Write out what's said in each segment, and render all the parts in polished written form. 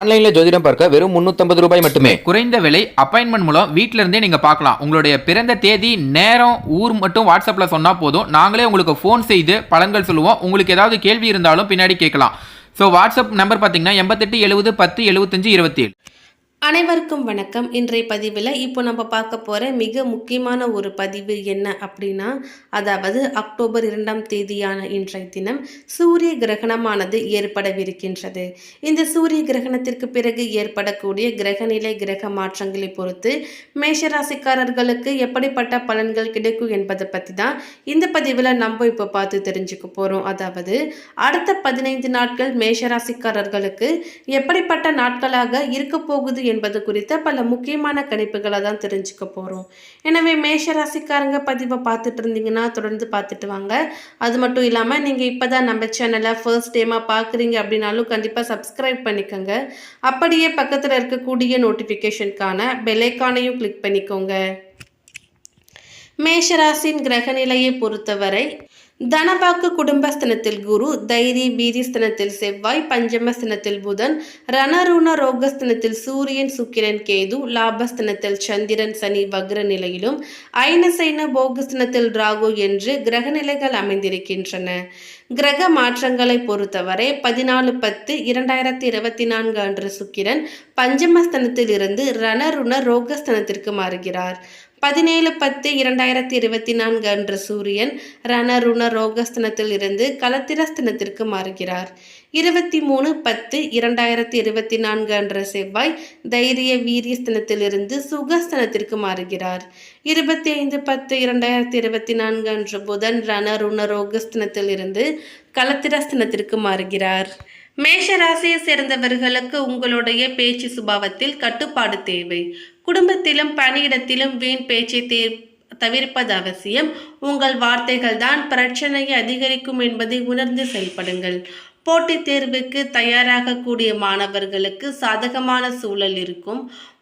ஆன்லைன்ல ஜோதிடம் பார்க்க வெறும் 350 ரூபாய் மட்டுமே. குறைந்த விலை அப்பாயின்மெண்ட் மூலம் வீட்ல இருந்தே நீங்க பார்க்கலாம். உங்களுடைய பிறந்த தேதி, நேரம், ஊர் மட்டும் வாட்ஸ்அப்ல சொன்னா போதும். நாங்களே உங்களுக்கு ஃபோன் செய்து பலன்கள் சொல்லுவோம். உங்களுக்கு ஏதாவது கேள்வி இருந்தாலும் பின்னாடி கேட்கலாம். ஸோ வாட்ஸ்அப் நம்பர் பார்த்தீங்கன்னா 88 70 10 75 27. அனைவருக்கும் வணக்கம். இன்றைய பதிவில் இப்போ நம்ம பார்க்க போகிற மிக முக்கியமான ஒரு பதிவு என்ன அப்படின்னா, அதாவது அக்டோபர் 2ஆம் தேதியான இன்றைய தினம் சூரிய கிரகணமானது ஏற்படவிருக்கின்றது. இந்த சூரிய கிரகணத்திற்கு பிறகு ஏற்படக்கூடிய கிரகநிலை கிரக மாற்றங்களை பொறுத்து மேஷராசிக்காரர்களுக்கு எப்படிப்பட்ட பலன்கள் கிடைக்கும் என்பதை பற்றி தான் இந்த பதிவில் நம்ம இப்போ பார்த்து தெரிஞ்சுக்க போகிறோம். அதாவது அடுத்த 15 நாட்கள் மேஷராசிக்காரர்களுக்கு எப்படிப்பட்ட நாட்களாக இருக்க போகுது என்பது குறித்த பல முக்கியமான கணிப்புகளை தான் தெரிஞ்சுக்க போகிறோம். எனவே மேஷராசிக்காரங்க பதிவை பார்த்துட்டு இருந்தீங்கன்னா தொடர்ந்து பார்த்துட்டு வாங்க. அது மட்டும் இல்லாமல் நீங்கள் இப்போ தான் நம்ம சேனலை ஃபர்ஸ்ட் டைமாக பார்க்குறீங்க அப்படின்னாலும் கண்டிப்பாக சப்ஸ்கிரைப் பண்ணிக்கோங்க. அப்படியே பக்கத்தில் இருக்கக்கூடிய நோட்டிஃபிகேஷனுக்கான பெல்லைக்கானையும் கிளிக் பண்ணிக்கோங்க. மேஷராசின் கிரகநிலையை பொறுத்தவரை தனவாக்கு குடும்பஸ்தனத்தில் குரு, தைரிய வீரியஸ்தனத்தில் செவ்வாய், பஞ்சமஸ்தனத்தில் புதன், ரணருண ரோகஸ்தனத்தில் சூரியன், சுக்கிரன், கேது, லாபஸ்தனத்தில் சந்திரன், சனி வக்ர நிலையிலும், ஐனசைன போகஸ்தனத்தில் ராகு என்று கிரகநிலைகள் அமைந்திருக்கின்றன. கிரக மாற்றங்களை பொறுத்தவரை 14/10/2024 அன்று சுக்கிரன் பஞ்சமஸ்தனத்தில் இருந்து ரணருண ரோகஸ்தனத்திற்கு மாறுகிறார். 17/10/2024 அன்று சூரியன் ரணருண ரோகஸ்தனத்தில் இருந்து கலத்திரஸ்தனத்திற்கு மாறுகிறார். 23/10/2024 அன்று செவ்வாய் தைரிய வீரியஸ்தனத்தில் இருந்து சுகஸ்தனத்திற்கு மாறுகிறார். 25/10/2024 அன்று புதன் ரணருண ரோகஸ்தனத்தில் இருந்து கலத்திரஸ்தனத்திற்கு மாறுகிறார். மேஷ ராசியை சேர்ந்தவர்களுக்கு உங்களுடைய பேச்சு சுபாவத்தில் கட்டுப்பாடு தேவை. குடும்பத்திலும் பணியிடத்திலும் வீண் பேச்சை தவிர்ப்பது அவசியம். உங்கள் வார்த்தைகள் தான் பிரச்சனையை அதிகரிக்கும் என்பதை உணர்ந்து செயல்படுங்கள். போட்டித் தேர்வுக்கு தயாராகக்கூடிய மாணவர்களுக்கு சாதகமான சூழல் இருக்கும்.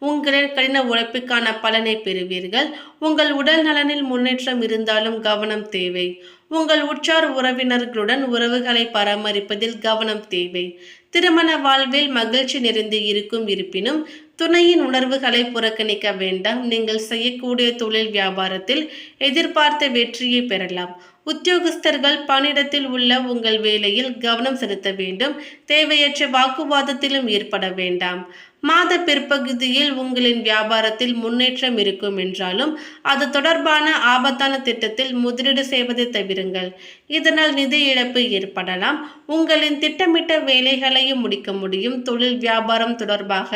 உங்களின் கடின உழைப்புக்கான பலனை பெறுவீர்கள். உங்கள் உடல் நலனில் முன்னேற்றம் இருந்தாலும் கவனம் தேவை. உங்கள் உற்றார் உறவினர்களுடன் உறவுகளை பராமரிப்பதில் கவனம் தேவை. திருமண வாழ்வில் மகிழ்ச்சி நிறைந்து இருப்பினும் துணையின் உணர்வுகளை புறக்கணிக்க வேண்டாம். நீங்கள் செய்யக்கூடிய தொழில் வியாபாரத்தில் எதிர்பார்த்த வெற்றியை பெறலாம். உத்தியோகஸ்தர்கள் பணியிடத்தில் உள்ள உங்கள் வேலையில் கவனம் செலுத்த வேண்டும். தேவையற்ற வாக்குவாதத்திலும் ஈடுபட வேண்டாம். மாத பிற்பகுதியில் உங்களின் வியாபாரத்தில் முன்னேற்றம் இருக்கும் என்றாலும் அது தொடர்பான ஆபத்தான திட்டத்தில் முதலீடு செய்வதை தவிருங்கள். இதனால் நிதி இழப்பு ஏற்படலாம். உங்களின் திட்டமிட்ட வேலைகளையும் முடிக்க முடியும். தொழில் வியாபாரம் தொடர்பாக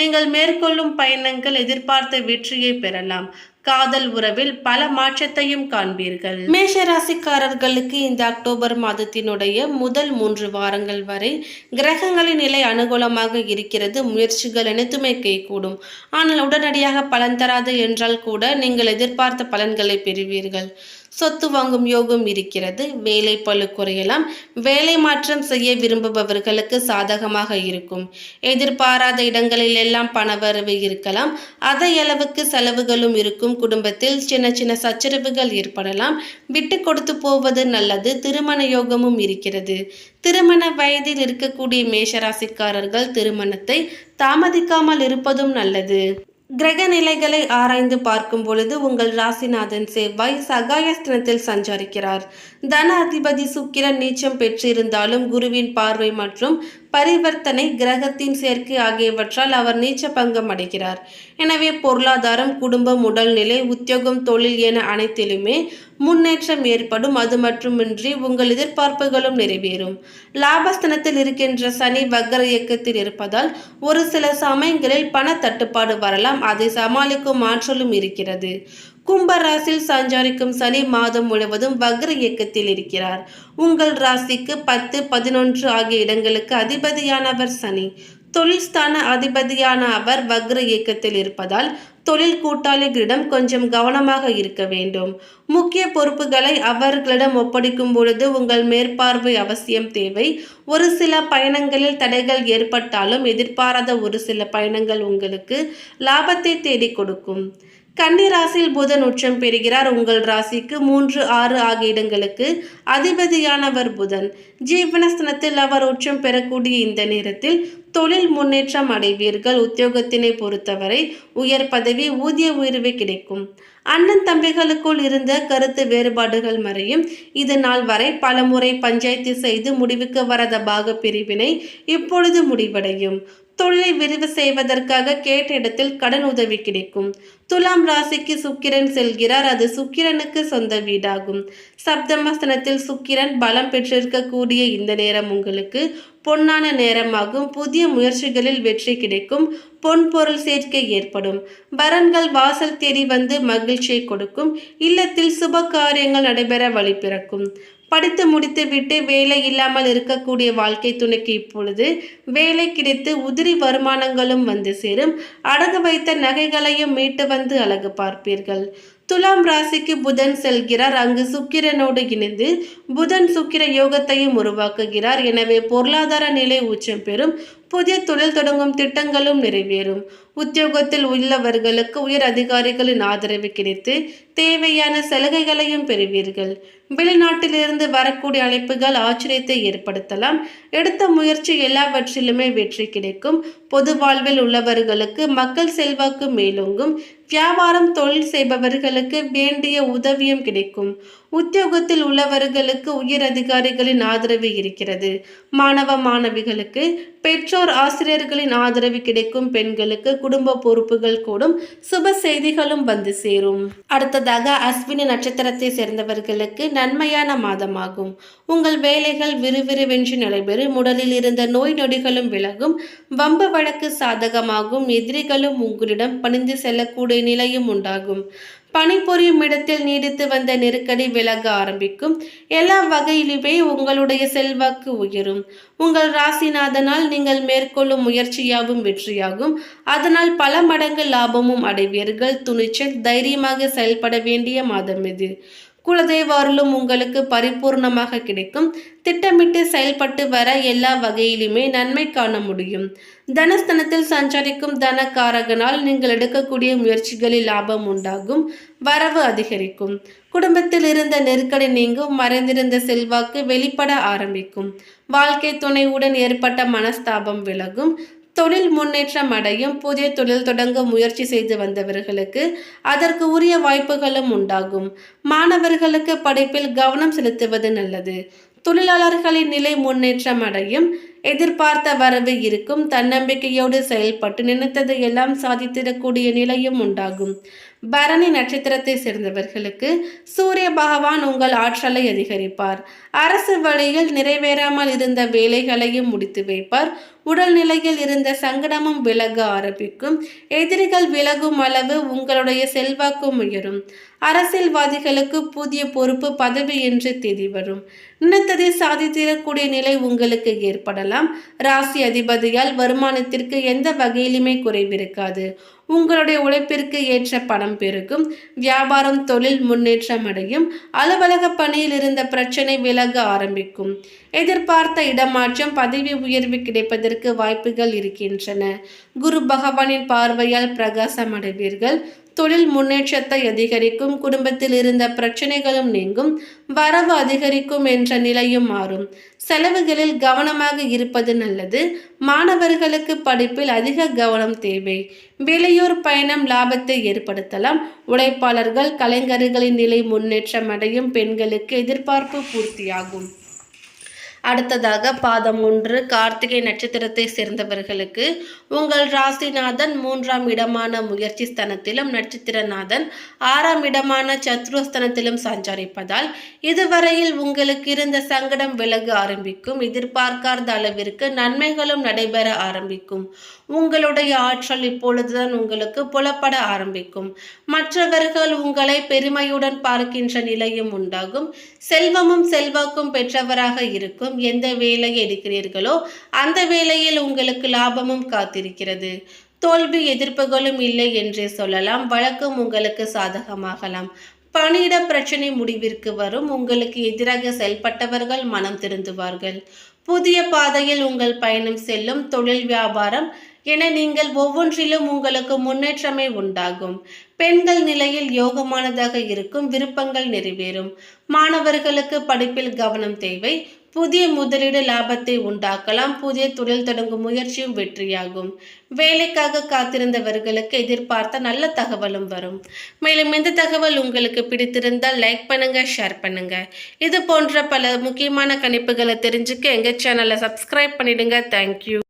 நீங்கள் மேற்கொள்ளும் பயணங்கள் எதிர்பார்த்த வெற்றியை பெறலாம். காதல் உறவில் பல மாற்றத்தையும் காண்பீர்கள். மேஷராசிக்காரர்களுக்கு இந்த அக்டோபர் மாதத்தினுடைய முதல் 3 வாரங்கள் வரை கிரகங்களின் நிலை அனுகூலமாக இருக்கிறது. முயற்சிகள் அனைத்துமே கைகூடும். ஆனால் உடனடியாக பலன் தராது என்றால் கூட நீங்கள் எதிர்பார்த்த பலன்களை பெறுவீர்கள். சொத்து வாங்கும் யோகம் இருக்கிறது. வேலை பளு குறையலாம். வேலை மாற்றம் செய்ய விரும்புபவர்களுக்கு சாதகமாக இருக்கும். எதிர்பாராத இடங்களில் எல்லாம் பணவரவு இருக்கலாம். அதே அளவுக்கு செலவுகளும் இருக்கும். குடும்பத்தில் சின்ன சின்ன சச்சரவுகள் ஏற்படலாம். விட்டு கொடுத்து போவது நல்லது. திருமண யோகமும் இருக்கிறது. திருமண வயதில் இருக்கக்கூடிய மேஷராசிக்காரர்கள் திருமணத்தை தாமதிக்காமல் இருப்பதும் நல்லது. கிரக நிலைகளை ஆராய்ந்து பார்க்கும் பொழுது உங்கள் ராசிநாதன் செவ்வாய் சகாயஸ்தனத்தில் சஞ்சரிக்கிறார். தன அதிபதி சுக்கிரன் நீச்சம் பெற்றிருந்தாலும் குருவின் பார்வை மற்றும் பரிவர்த்தனை கிரகத்தின் சேர்க்கை ஆகியவற்றால் அவர் நீச்ச பங்கம் அடைகிறார். எனவே பொருளாதாரம், குடும்பம், உடல்நிலை, உத்தியோகம், தொழில் என அனைத்திலுமே முன்னேற்றம் ஏற்படும். அது மட்டுமின்றி உங்கள் எதிர்பார்ப்புகளும் நிறைவேறும். லாபஸ்தனத்தில் இருக்கின்ற சனி வக்ர இயக்கத்தில் இருப்பதால் ஒரு சில சமயங்களில் பண தட்டுப்பாடு வரலாம். அதை சமாளிக்கும் ஆற்றலும் இருக்கிறது. கும்ப ராசியில் சஞ்சாரிக்கும் சனி மாதம் முழுவதும் வக்ர இயக்கத்தில் இருக்கிறார். உங்கள் ராசிக்கு 10, 11 ஆகிய இடங்களுக்கு அதிபதியானவர் சனி. தொழில் ஸ்தான அதிபதியான அவர் வக்ர இயக்கத்தில் இருப்பதால் தொழில் கூட்டாளிகளிடம் கொஞ்சம் கவனமாக இருக்க வேண்டும். முக்கிய பொறுப்புகளை அவர்களிடம் ஒப்படைக்கும் பொழுது உங்கள் மேற்பார்வை அவசியம் தேவை. ஒரு சில பயணங்களில் தடைகள் ஏற்பட்டாலும் எதிர்பாராத ஒரு சில பயணங்கள் உங்களுக்கு லாபத்தை தேடி கொடுக்கும். கன்னி ராசியில் புதன் உச்சம் பெறுகிறார். உங்கள் ராசிக்கு 3, 6 ஆகிய இடங்களுக்கு அதிபதியானவர் புதன். ஜீவனஸ்தனத்தில் அவர் உச்சம் பெறக்கூடிய இந்த நேரத்தில் தொழில் முன்னேற்றம் அடைவீர்கள். உத்தியோகத்தினை பொறுத்தவரை உயர் பதவி, ஊதிய உயர்வு கிடைக்கும். அண்ணன் தம்பிகளுக்குள் இருந்த கருத்து வேறுபாடுகள் மறையும். இது நாள் வரை பலமுறை பஞ்சாயத்து செய்து முடிவுக்கு வராத பாக பிரிவினை இப்பொழுது முடிவடையும். தொழிலை விரிவு செய்வதற்காக கேட்ட இடத்தில் கடன் உதவி கிடைக்கும். துலாம் ராசிக்கு சுக்கிரன் செல்கிறார். அது சுக்கிரனுக்கு சொந்த வீடாகும். சப்தமஸ்தனத்தில் சுக்கிரன் பலம் பெற்றிருக்கக்கூடிய இந்த நேரம் உங்களுக்கு பொன்னான நேரமாகும். புதிய முயற்சிகளில் வெற்றி கிடைக்கும். பொன் பொருள் சேர்க்கை ஏற்படும். வரன்கள் வாசல் தேடி வந்து மகிழ்ச்சியை கொடுக்கும். இல்லத்தில் சுப காரியங்கள் நடைபெற வழி பிறக்கும். படித்து முடித்துவிட்டு வேலை இல்லாமல் இருக்கக்கூடிய வாழ்க்கை துணைக்கு இப்பொழுது வேலை கிடைத்து உதிரி வருமானங்களும் வந்து சேரும். அடகு வைத்த நகைகளையும் மீட்டு வந்து அழகு பார்ப்பீர்கள். துலாம் ராசிக்கு புதன் செல்கிறார். அங்கு சுக்கிரனோடு இணைந்து புதன் சுக்கிர யோகத்தையும் உருவாக்குகிறார். எனவே பொருளாதார நிலை உச்சம் பெறும். புதிய தொழில் தொடங்கும் திட்டங்களும் நிறைவேறும். உத்தியோகத்தில் உள்ளவர்களுக்கு உயர் அதிகாரிகளின் ஆதரவு கிடைத்து தேவையான சலுகைகளையும் பெறுவீர்கள். வெளிநாட்டிலிருந்து வரக்கூடிய அழைப்புகள் ஆச்சரியத்தை ஏற்படுத்தலாம். எடுத்த முயற்சி எல்லாவற்றிலுமே வெற்றி கிடைக்கும். பொது வாழ்வில் உள்ளவர்களுக்கு மக்கள் செல்வாக்கு மேலோங்கும். வியாபாரம் தொழில் செய்பவர்களுக்கு வேண்டிய உதவியும் கிடைக்கும். உத்தியோகத்தில் உள்ளவர்களுக்கு உயர் அதிகாரிகளின் ஆதரவு இருக்கிறது. மாணவ மாணவிகளுக்கு பெற்றோர் ஆசிரியர்களின் ஆதரவு கிடைக்கும். பெண்களுக்கு குடும்ப பொறுப்புகள் கூடும். சுப செய்திகளும் வந்து சேரும். அடுத்ததாக அஸ்வினி நட்சத்திரத்தை சேர்ந்தவர்களுக்கு நன்மையான மாதமாகும். உங்கள் வேலைகள் விறுவிறுவென்று நடைபெறும். உடலில் இருந்த நோய் நொடிகளும் விலகும். வம்பு வழக்கு சாதகமாகும். எதிரிகளும் உங்களிடம் பணிந்து செல்லக்கூடிய நிலையும் உண்டாகும். பணிபுரியும் இடத்தில் நீடித்து வந்த நெருக்கடி விலக ஆரம்பிக்கும். எல்லா வகையிலுமே உங்களுடைய செல்வாக்கு உயரும். உங்கள் ராசிநாதனால் நீங்கள் மேற்கொள்ளும் முயற்சியாகவும் வெற்றியாகும். அதனால் பல மடங்கு லாபமும் அடைவீர்கள். துணிச்சல் தைரியமாக செயல்பட வேண்டிய மாதம் இது. குலதெய்வ அருளும் உங்களுக்கு பரிபூர்ணமாக கிடைக்கும். திட்டமிட்டு செயல்பட்டு வர எல்லா வகையிலுமே நன்மை காண முடியும். தனஸ்தனத்தில் சஞ்சரிக்கும் தனக்காரகனால் நீங்கள் எடுக்கக்கூடிய முயற்சிகளில் லாபம் உண்டாகும். வரவு அதிகரிக்கும். குடும்பத்தில் இருந்த நெருக்கடி நீங்கும். மறைந்திருந்த செல்வாக்கு வெளிப்பட ஆரம்பிக்கும். வாழ்க்கை துணையுடன் ஏற்பட்ட மனஸ்தாபம் விலகும். தொழில் முன்னேற்றம் அடையும். புதிய தொழில் தொடங்க முயற்சி செய்து வந்தவர்களுக்கு அதற்கு உரிய வாய்ப்புகளும் உண்டாகும். மாணவர்களுக்கு படிப்பில் கவனம் செலுத்துவது நல்லது. தொழிலாளர்களின் நிலை முன்னேற்றம் அடையும். எதிர்பார்த்த வரவு இருக்கும். தன்னம்பிக்கையோடு செயல்பட்டு நினைத்ததை எல்லாம் சாதித்திடக்கூடிய நிலையும் உண்டாகும். பரணி நட்சத்திரத்தை சேர்ந்தவர்களுக்கு சூரிய பகவான் உங்கள் ஆற்றலை அதிகரிப்பார். அரசு வழியில் நிறைவேறாமல் இருந்த வேலைகளையும் முடித்து வைப்பார். உடல்நிலையில் இருந்த சங்கடமும் விலக ஆரம்பிக்கும். எதிரிகள் விலகும் அளவு உங்களுடைய செல்வாக்கும் உயரும். அரசியல்வாதிகளுக்கு புதிய பொறுப்பு பதவி என்று தேடி வரும். நினைத்ததை சாதித்திடக்கூடிய நிலை உங்களுக்கு ஏற்படலாம். ராசி அதிபதியால் வருமானத்திற்கு எந்த வகையிலுமே குறைவிருக்காது. உங்களுடைய உழைப்பிற்கு ஏற்ற பணம் பெருகும். வியாபாரம் தொழில் முன்னேற்றம் அடையும். அலுவலக பணியில் இருந்த பிரச்சனை விலக ஆரம்பிக்கும். எதிர்பார்த்த இடமாற்றம் பதவி உயர்வு கிடைப்பதற்கு வாய்ப்புகள் இருக்கின்றன. குரு பகவானின் பார்வையால் பிரகாசம் அடைவீர்கள். தொழில் முன்னேற்றத்தை அதிகரிக்கும். குடும்பத்தில் இருந்த பிரச்சனைகளும் நீங்கும். வரவு அதிகரிக்கும் என்ற நிலையும் மாறும். செலவுகளில் கவனமாக இருப்பது நல்லது. மாணவர்களுக்கு படிப்பில் அதிக கவனம் தேவை. வெளியூர் பயணம் லாபத்தை ஏற்படுத்தலாம். உழைப்பாளர்கள் கலைஞர்களின் நிலை முன்னேற்றம் அடையும். பெண்களுக்கு எதிர்பார்ப்பு பூர்த்தியாகும். அடுத்ததாக பாதம் 1 கார்த்திகை நட்சத்திரத்தை சேர்ந்தவர்களுக்கு உங்கள் ராசிநாதன் 3ஆம் இடமான முயற்சி ஸ்தானத்திலும் நட்சத்திரநாதன் 6ஆம் இடமான சத்ருஸ்தானத்திலும் சஞ்சரிப்பதால் இதுவரையில் உங்களுக்கு இருந்த சங்கடம் விலக ஆரம்பிக்கும். எதிர்பார்க்காத அளவிற்கு நன்மைகளும் நடைபெற ஆரம்பிக்கும். உங்களுடைய ஆற்றல் இப்பொழுதுதான் உங்களுக்கு புலப்பட ஆரம்பிக்கும். மற்றவர்கள் உங்களை பெருமையுடன் பார்க்கின்ற நிலையும் உண்டாகும். செல்வமும் செல்வாக்கும் பெற்றவராக இருக்கும். எந்த வேலையை எடுக்கிறீர்களோ அந்த வேலையில் உங்களுக்கு லாபமும் காத்திருக்கிறது. தோல்வி எதிர்ப்புகளும் இல்லை என்றே சொல்லலாம். வழக்கம் உங்களுக்கு சாதகமாகலாம். பணியிட பிரச்சனை முடிவிற்கு வரும். உங்களுக்கு எதிராக செயல்பட்டவர்கள் மனம் திருந்துவார்கள். புதிய பாதையில் உங்கள் பயணம் செல்லும். தொழில் வியாபாரம் என நீங்கள் ஒவ்வொன்றிலும் உங்களுக்கு முன்னேற்றமே உண்டாகும். பெண்கள் நிலையில் யோகமானதாக இருக்கும். விருப்பங்கள் நிறைவேறும். மாணவர்களுக்கு படிப்பில் கவனம் தேவை. புதிய முதலீடு லாபத்தை உண்டாக்கலாம். புதிய தொழில் தொடங்கும் முயற்சியும் வெற்றியாகும். வேலைக்காக காத்திருந்தவர்களுக்கு எதிர்பார்த்த நல்ல தகவலும் வரும். மேலும் இந்த தகவல் உங்களுக்கு பிடித்திருந்தால் லைக் பண்ணுங்க, ஷேர் பண்ணுங்க. இது போன்ற பல முக்கியமான கணிப்புகளை தெரிஞ்சுக்க எங்க சேனலை சப்ஸ்கிரைப் பண்ணிடுங்க. தேங்க்யூ.